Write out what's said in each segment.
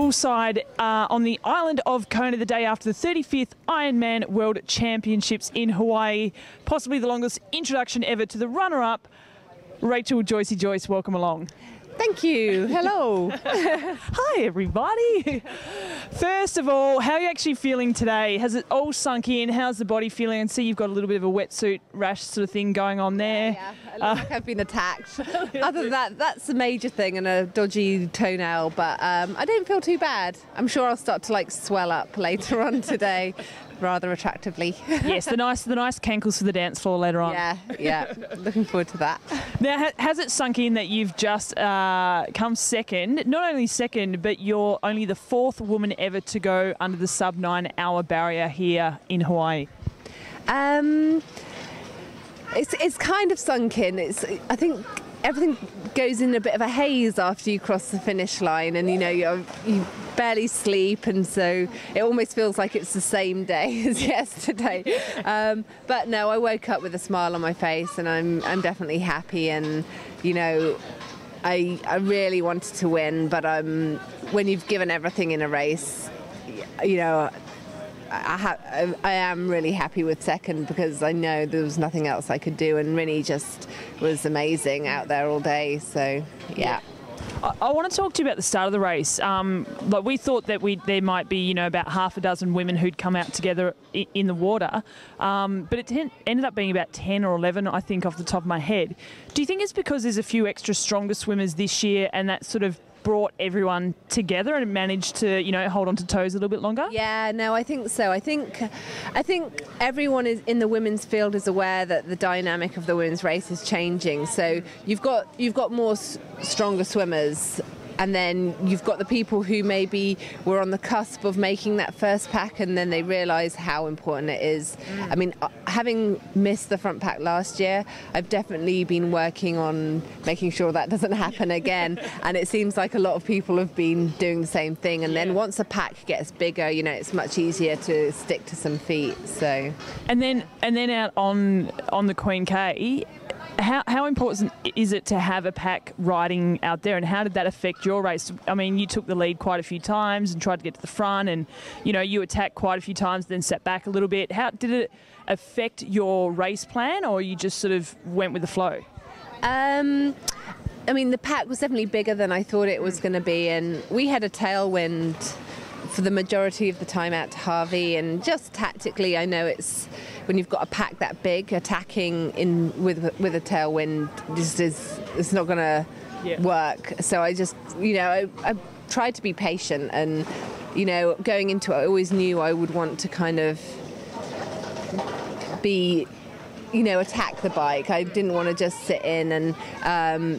poolside on the island of Kona the day after the 35th Ironman World Championships in Hawaii. Possibly the longest introduction ever to the runner-up. Rachel Joyce, welcome along. Thank you. Hello. Hi, everybody. First of all, how are you actually feeling today? Has it all sunk in? How's the body feeling? And see, you've got a little bit of a wetsuit rash sort of thing going on there. Yeah, I look like I've been attacked. Other than that, that's the major thing, and a dodgy toenail, but I don't feel too bad. I'm sure I'll start to swell up later on today. Rather attractively. Yes, the nice cankles for the dance floor later on. Yeah, looking forward to that. Now, has it sunk in that you've just come second? Not only second, but you're only the fourth woman ever to go under the sub 9 hour barrier here in Hawaii. It's kind of sunk in. I think everything goes in a bit of a haze after you cross the finish line, and you barely sleep, and so it almost feels like it's the same day as yesterday. But no, I woke up with a smile on my face, and I'm definitely happy. And I really wanted to win, but when you've given everything in a race, I am really happy with second, because I know there was nothing else I could do, and Rinny just was amazing out there all day. So yeah. I want to talk to you about the start of the race. We thought that there might be, about half a dozen women who'd come out together in the water, but it ended up being about 10 or 11, I think, off the top of my head. Do you think it's because there's a few extra stronger swimmers this year, and that sort of brought everyone together and managed to, hold on to toes a little bit longer? Yeah, no, I think so. I think everyone is in the women's field is aware that the dynamic of the women's race is changing. So you've got more stronger swimmers, and then you've got the people who maybe were on the cusp of making that first pack, and then they realise how important it is. I mean, having missed the front pack last year, I've definitely been working on making sure that doesn't happen again. And it seems like a lot of people have been doing the same thing. And then once a pack gets bigger, it's much easier to stick to some feet. So. And then out on the Queen K, how important is it to have a pack riding out there, and how did that affect your race? I mean, you took the lead quite a few times and tried to get to the front, and you attacked quite a few times, then sat back a little bit. How did it affect your race plan, or you just sort of went with the flow? I mean, the pack was definitely bigger than I thought it was going to be, and we had a tailwind for the majority of the time out to Harvey, and just tactically, I know it's when you've got a pack that big, attacking in with a tailwind it's not going to work. So I just I tried to be patient, and going into it, I always knew I would want to kind of be attack the bike. I didn't want to just sit in, and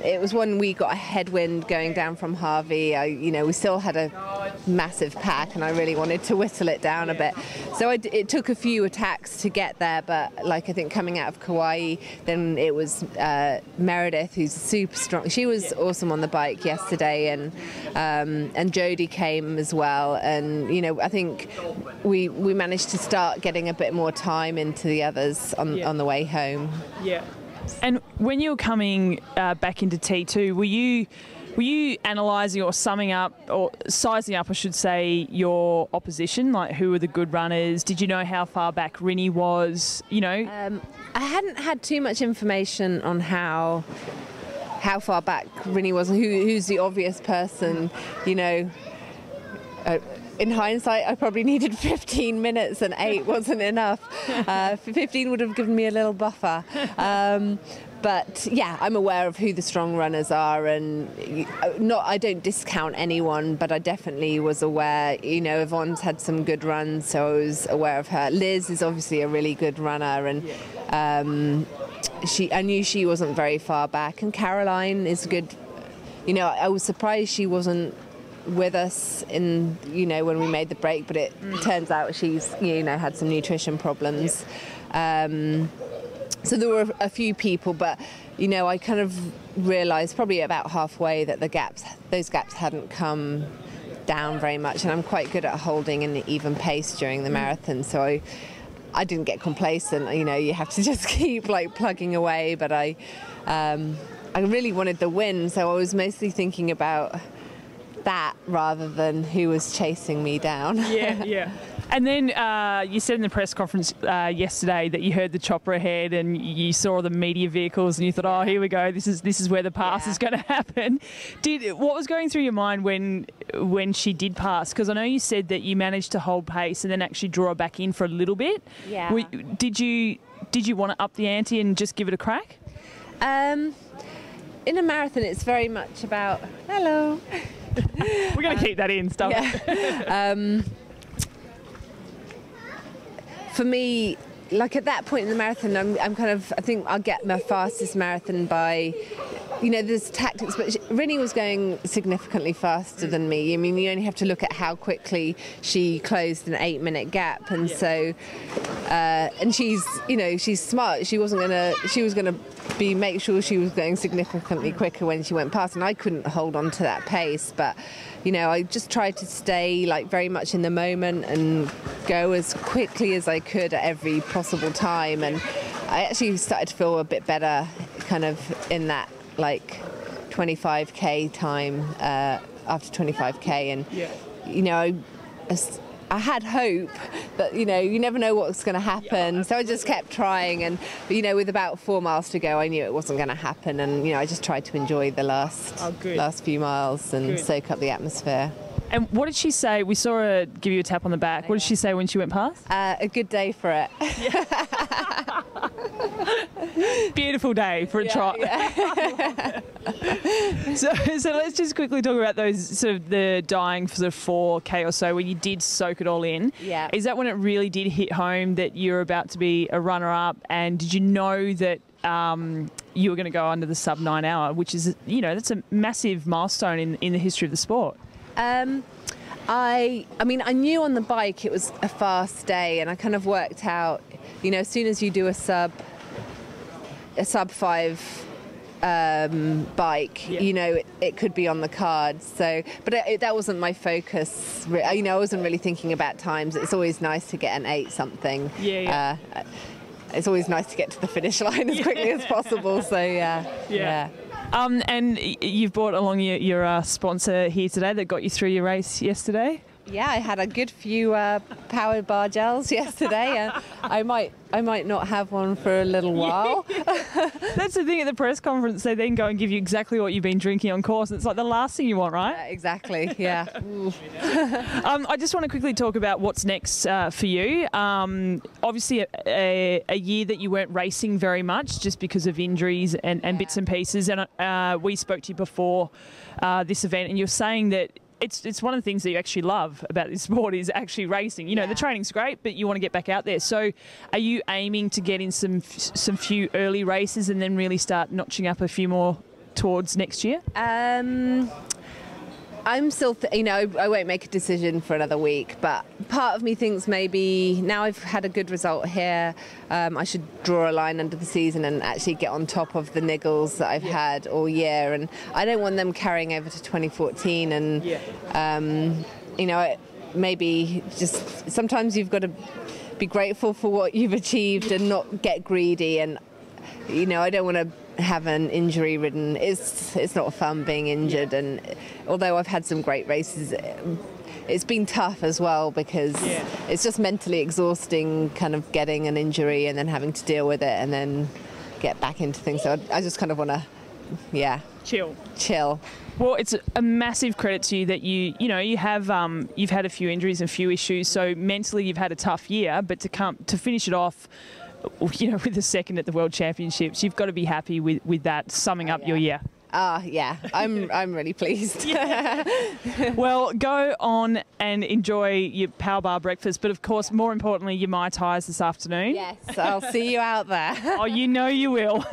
it was when we got a headwind going down from Harvey. We still had a massive pack, and I really wanted to whittle it down a bit. So it took a few attacks to get there, but I think coming out of Kauai, then it was Meredith, who's super strong. She was awesome on the bike yesterday, and Jody came as well, and I think we managed to start getting a bit more time into the others on the way home. Yeah. And when you were coming back into T2, were you analysing or summing up, or sizing up, I should say, your opposition? Like, who were the good runners? Did you know how far back Rinny was? I hadn't had too much information on how far back Rinny was, and who's the obvious person. In hindsight, I probably needed 15 minutes, and 8 wasn't enough. 15 would have given me a little buffer. But yeah, I'm aware of who the strong runners are, and I don't discount anyone, but I definitely was aware. Yvonne's had some good runs, so I was aware of her. Liz is obviously a really good runner, and I knew she wasn't very far back. And Caroline is good. I was surprised she wasn't with us in when we made the break, but it turns out she's had some nutrition problems. So there were a few people, but I kind of realised probably about halfway that those gaps hadn't come down very much, and I'm quite good at holding an even pace during the marathon, so I didn't get complacent. You have to just keep plugging away, but I really wanted the win, so I was mostly thinking about that rather than who was chasing me down. Yeah. And then you said in the press conference yesterday that you heard the chopper ahead and you saw the media vehicles and you thought, oh, here we go, this is where the pass is going to happen. What was going through your mind when she did pass? Because I know you said that you managed to hold pace and then actually draw her back in for a little bit. Yeah. Did you want to up the ante and just give it a crack? In a marathon, it's very much about, hello. We're going to keep that in, stuff. Yeah. For me, like at that point in the marathon, I think I'll get my fastest marathon by, there's tactics, but Rinny was going significantly faster than me. I mean, you only have to look at how quickly she closed an 8-minute gap, and so, and she's smart. She was gonna make sure she was going significantly quicker when she went past, and I couldn't hold on to that pace, but. I just tried to stay very much in the moment and go as quickly as I could at every possible time. And I actually started to feel a bit better kind of in that 25k time after 25k. And, I had hope that, you never know what's going to happen. So I just kept trying. And, with about 4 miles to go, I knew it wasn't going to happen. And, I just tried to enjoy the last few miles and soak up the atmosphere. And what did she say? We saw her give you a tap on the back. What did she say when she went past? A good day for it. Beautiful day for a trot. Yeah. So let's just quickly talk about those sort of the dying for sort of 4K or so where you did soak it all in. Yeah. Is that when it really did hit home that you're about to be a runner-up? And did you know that you were going to go under the sub 9 hour, which is, that's a massive milestone in the history of the sport? I knew on the bike it was a fast day, and I kind of worked out, as soon as you do a sub 5 bike, it could be on the cards. So, but that wasn't my focus. I wasn't really thinking about times. It's always nice to get an 8 something. Yeah. It's always nice to get to the finish line as quickly as possible. So yeah. And you've brought along your sponsor here today that got you through your race yesterday. Yeah, I had a good few powered bar gels yesterday, and I might not have one for a little while. That's the thing at the press conference. They then go and give you exactly what you've been drinking on course. And it's like the last thing you want, right? Exactly. Yeah. I just want to quickly talk about what's next for you. Obviously, a year that you weren't racing very much just because of injuries and bits and pieces. And we spoke to you before this event, and you're saying that. It's one of the things that you actually love about this sport is actually racing. The training's great, but you want to get back out there. So are you aiming to get in some few early races and then really start notching up a few more towards next year? I'm still, I won't make a decision for another week, but part of me thinks maybe now I've had a good result here, I should draw a line under the season and actually get on top of the niggles that I've had all year. And I don't want them carrying over to 2014. And, maybe just sometimes you've got to be grateful for what you've achieved and not get greedy. And, I don't want to have an injury ridden. It's not fun being injured, and although I've had some great races, it's been tough as well because it's just mentally exhausting kind of getting an injury and then having to deal with it and then get back into things. So I just kind of want to chill. Well, it's a massive credit to you that you have you've had a few injuries and a few issues, so mentally you've had a tough year, but to finish it off with the second at the World Championships, you've got to be happy with that, summing up your year. Yeah, I'm really pleased. Well, go on and enjoy your power bar breakfast, but of course, more importantly, your Mai Tais this afternoon. Yes, I'll see you out there. Oh, you will.